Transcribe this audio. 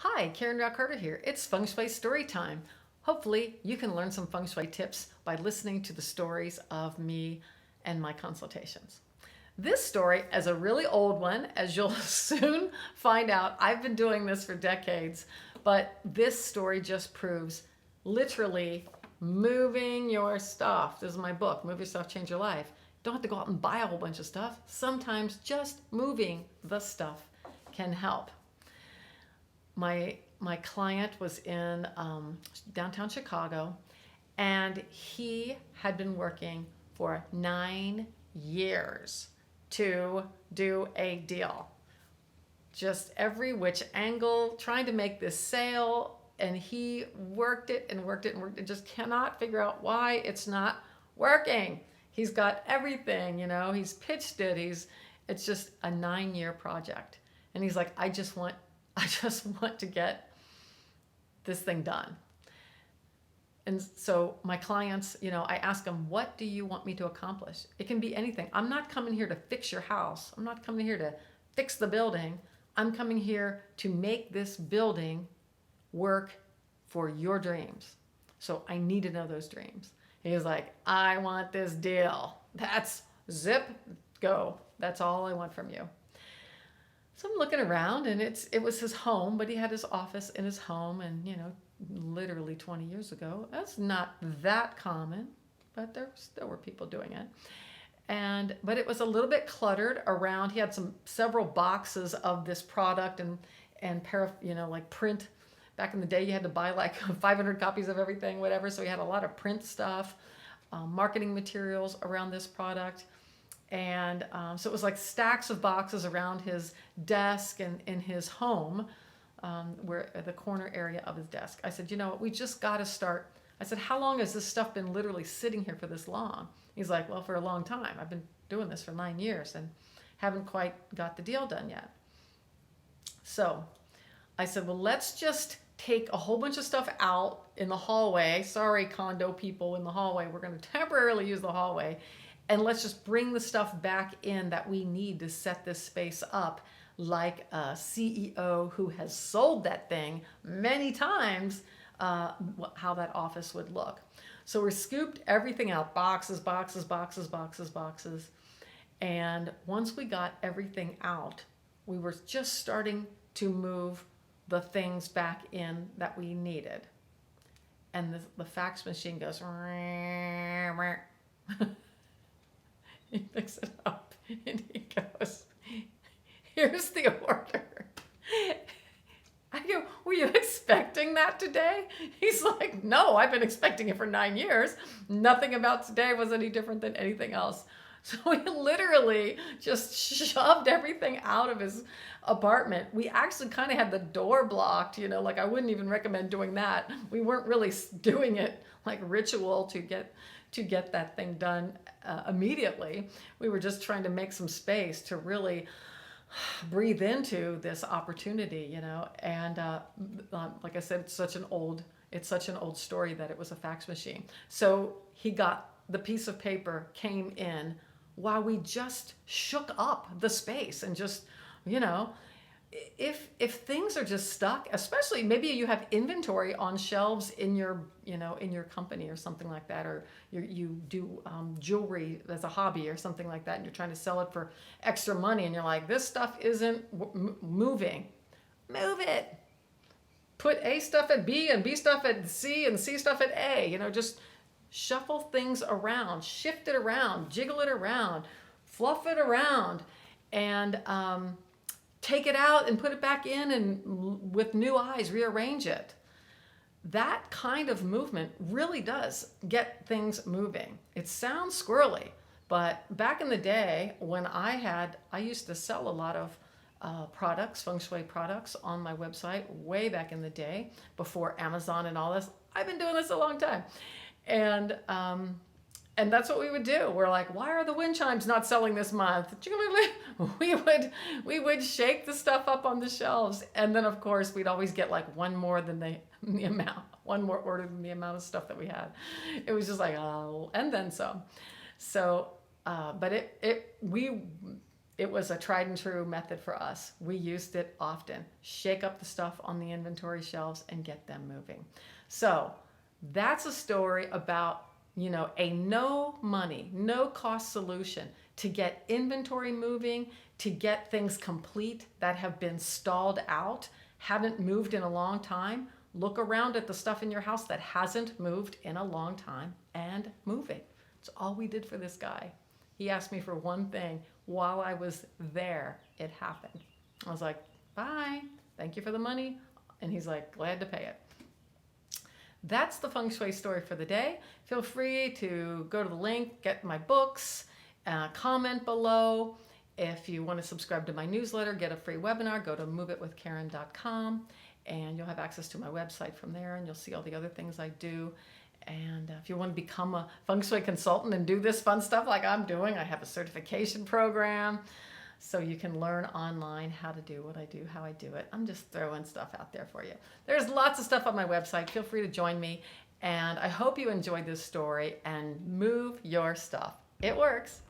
Hi, Karen Rock Carter here. It's Feng Shui story time. Hopefully, you can learn some Feng Shui tips by listening to the stories of me and my consultations. This story is a really old one, as you'll soon find out. I've been doing this for decades, but this story just proves literally moving your stuff. This is my book, Move Your Stuff, Change Your Life. Don't have to go out and buy a whole bunch of stuff. Sometimes just moving the stuff can help. My client was in downtown Chicago, and he had been working for 9 years to do a deal. Just every which angle, trying to make this sale, and he worked it and worked it and worked it, just cannot figure out why it's not working. He's got everything, he's pitched it, it's just a 9-year project. And he's like, I just want to get this thing done. And so my clients, I ask them, what do you want me to accomplish? It can be anything. I'm not coming here to fix your house. I'm not coming here to fix the building. I'm coming here to make this building work for your dreams. So I need to know those dreams. He's like, I want this deal. That's zip, go. That's all I want from you. So I'm looking around, and it was his home, but he had his office in his home, and literally 20 years ago, that's not that common, but there still were people doing it. But it was a little bit cluttered around. He had several boxes of this product and like print. Back in the day, you had to buy like 500 copies of everything, whatever. So he had a lot of print stuff, marketing materials around this product. And so it was like stacks of boxes around his desk and in his home, where the corner area of his desk. I said, we just got to start. I said, how long has this stuff been literally sitting here for this long? He's like, well, for a long time. I've been doing this for 9 years and haven't quite got the deal done yet. So I said, well, let's just take a whole bunch of stuff out in the hallway. Sorry, condo people in the hallway. We're going to temporarily use the hallway. And let's just bring the stuff back in that we need to set this space up, like a CEO who has sold that thing many times, how that office would look. So we scooped everything out, boxes, boxes, boxes, boxes, boxes. And once we got everything out, we were just starting to move the things back in that we needed. And the fax machine goes, he picks it up and he goes, here's the order. I go, were you expecting that today? He's like, no, I've been expecting it for 9 years. Nothing about today was any different than anything else. So we literally just shoved everything out of his apartment. We actually kind of had the door blocked, like I wouldn't even recommend doing that. We weren't really doing it like ritual to get that thing done immediately. We were just trying to make some space to really breathe into this opportunity, and like I said, it's such an old story that it was a fax machine. So he got the piece of paper, came in while we just shook up the space and just, if things are just stuck, especially maybe you have inventory on shelves in your company or something like that, or you do jewelry as a hobby or something like that, and you're trying to sell it for extra money, and you're like, this stuff isn't moving. Move it. Put A stuff at B and B stuff at C and C stuff at A. Just shuffle things around, shift it around, jiggle it around, fluff it around, and take it out and put it back in, and with new eyes rearrange it. That kind of movement really does get things moving. It sounds squirrely, but back in the day when I used to sell a lot of products, feng shui products on my website way back in the day before Amazon and all this. I've been doing this a long time. And that's what we would do. We're like, why are the wind chimes not selling this month? We would shake the stuff up on the shelves, and then of course we'd always get like one more order than the amount of stuff that we had. It was just like, oh, and then some. So, but it was a tried and true method for us. We used it often. Shake up the stuff on the inventory shelves and get them moving. So that's a story about, a no money, no cost solution to get inventory moving, to get things complete that have been stalled out, haven't moved in a long time. Look around at the stuff in your house that hasn't moved in a long time and move it. It's all we did for this guy. He asked me for one thing. While I was there, it happened. I was like, bye, thank you for the money. And he's like, glad to pay it. That's the feng shui story for the day. Feel free to go to the link, get my books, comment below. If you want to subscribe to my newsletter, get a free webinar, go to moveitwithkaren.com, and you'll have access to my website from there, and you'll see all the other things I do. And if you want to become a feng shui consultant and do this fun stuff like I'm doing, I have a certification program, so you can learn online how to do what I do, how I do it. I'm just throwing stuff out there for you. There's lots of stuff on my website. Feel free to join me. And I hope you enjoyed this story and move your stuff. It works.